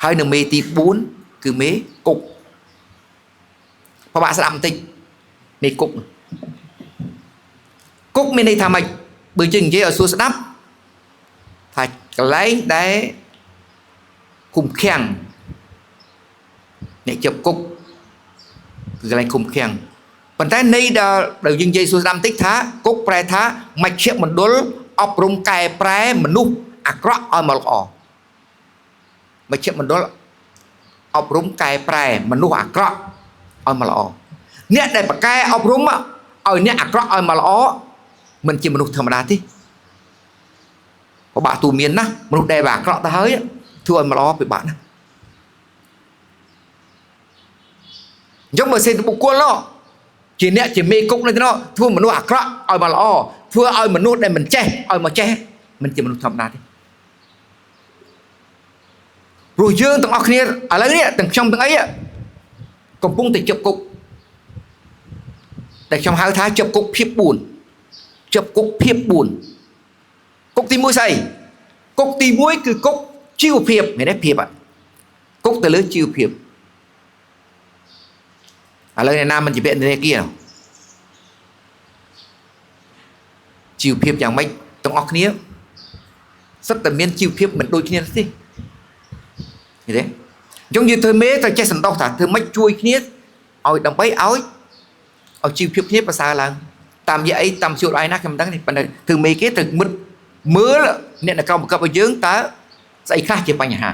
ហើយនៅមេទី4គឺមេគុកប្របាក់ស្ដាប់បន្តិចមេគុកគុកមានន័យថាម៉េចបើយើងនិយាយឲ្យសួរស្ដាប់ថាកន្លែងដែលគុំខាំងអ្នកជាប់គុកគឺកន្លែងគុំខាំងប៉ុន្តែន័យដែលយើងនិយាយសួរស្ដាប់បន្តិចថាគុកប្រែថាមជ្ឈមណ្ឌលអប់រំកែប្រែមនុស្សអាក្រក់ឲ្យមកល្អមជ្ឈមណ្ឌលអប់រំកែប្រែមនុស្សអាក្រក់ឲ្យមកល្អអ្នកដែលប្រកែអប់រំឲ្យអ្នកអាក្រក់ឲ្យមកល្អមិនជាមនុស្សធម្មតាទេពិបាកទូមានណាមនុស្សដែលអាក្រក់ទៅហើយធ្វើឲ្យមកល្អពិបាកណាអញ្ចឹងបើសិនបុគ្គលនោះជាអ្នកជាមេគុកនេះទៅធ្វើមនុស្សអាក្រក់ឲ្យមកល្អធ្វើឲ្យមនុស្សដែលមិនចេះឲ្យមកចេះមិនជាមនុស្សធម្មតាទេព្រោះយើងទាំងអស់គ្នាឥឡូវនេះទាំងខ្ញុំទាំងអីកំពុងតែជាប់គុកតែខ្ញុំហៅថាជាប់គុកភាព4ជាប់គុកភាព4គុកទី1ស្អីគុកទី1គឺគុកជីវភាពមានទេភាពគុកទៅលើជីវភាពឥឡូវអ្នកណាមិនជាពន្ធនាគារជីវភាពយ៉ាងម៉េចទាំងអស់គ្នាសិតតែមានជីវភាពមិនដូចគ្នាទេឃើញទេអញ្ចឹងយើងធ្វើមេត្រូវចេះសន្តោសថាធ្វើម៉េចជួយគ្នាឲ្យដើម្បីឲ្យជីវភាពគ្នាប្រសើរឡើងតាមរយៈអីតាមជួលឯណាខ្ញុំមិនដឹងទេប៉ុន្តែធ្វើមេគេត្រូវមិត្តមើលអ្នកនៅក្រោមបង្គាប់ឲ្យយើងតើស្អីខ្លះជាបញ្ហា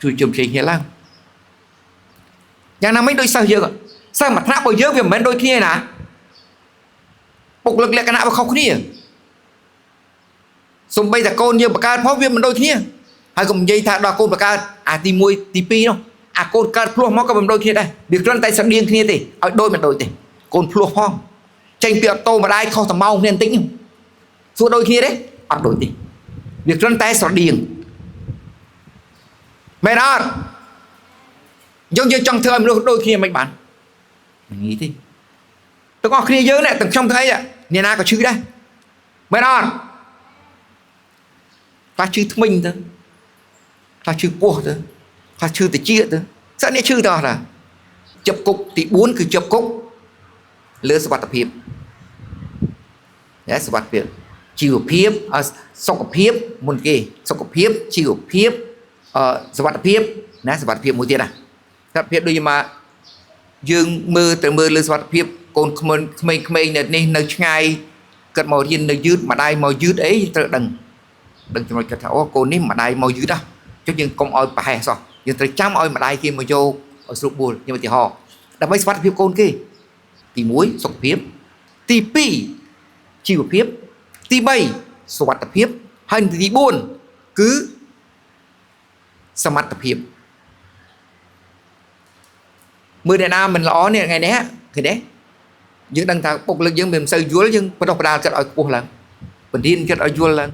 ជួយជុំជ័យគ្នាឡើងយ៉ាងណាមិញដូចសិស្សយើងសិស្សមួយថ្នាក់របស់យើងវាមិនមែនដូចគ្នាណាពុកលឹកលក្ខណៈវាខុសគ្នាសំបីតែកូនយើងបង្កើតផងវាមិនដូចគ្នាហើយកុំនិយាយថាដល់កូនបង្កើតអាទី1ទី2នោះអាកូនកើតភ្លោះមកក៏មិនដូចគ្នាដែរវាគ្រាន់តែស្រដៀងគ្នាទេឲ្យដូចមិនដូចទេកូនភ្លោះផងចេញពីអូតូម្ដាយខុសតែម៉ោងគ្នាបន្តិចសួរដូចគ្នាទេអត់ដូចទេវាគ្រាន់តែស្រដៀងមែនអត់យើងចង់ធ្វើឲ្យមនុស្សដូចគ្នាមិនបានមិនងាយទេទាំងអស់គ្នាយើងទាំងខ្ញុំទាំងអីអ្នកណាក៏ឈឺដែរមែនអត់ខ្លះឈឺធ្មេញទៅខ្លះឈឺពោះទៅខ្លះឈឺតិចទៅសិននេះឈឺទៅអស់តាជាប់គុកទី4គឺជាប់គុកលើសុវត្ថិភាពសុវត្ថិភាពជីវភាពសុខភាពមុនគេសុខភាពជីវភាពសុវត្ថិភាពណាសុវត្ថិភាពមួយទៀតណាសុវត្ថិភាពដូចមកយើងមើលលើសុវត្ថិភាពកូនក្មេងៗនេះនៅឆ្ងាយគិតមករៀននៅយឺតម្ដាយមកយឺតអីត្រូវដឹងចំណុចគិតថាអូកូននេះម្ដាយមកយឺតចុះយើងកុំឲ្យប្រហែសសោះយើងត្រូវចាំឲ្យម្ដាយគេមកយកឲ្យស្រួលបួលខ្ញុំឧទាហរណ៍ដើម្បីសុវត្ថិភាពកូនគេទី1សុខភាពទី2ជីវភាពទី3សុវត្ថិភាពហើយទី4គឺសមត្ថភាពមើលអ្នកណាមិនល្អនេះថ្ងៃនេះឃើញទេយើងដឹងថាពុកលើកយើងមិនសូវយល់យើងបដោះបដាលចិត្តឲ្យខ្ពស់ឡើងបណ្ឌិតចិត្តឲ្យយល់ឡើង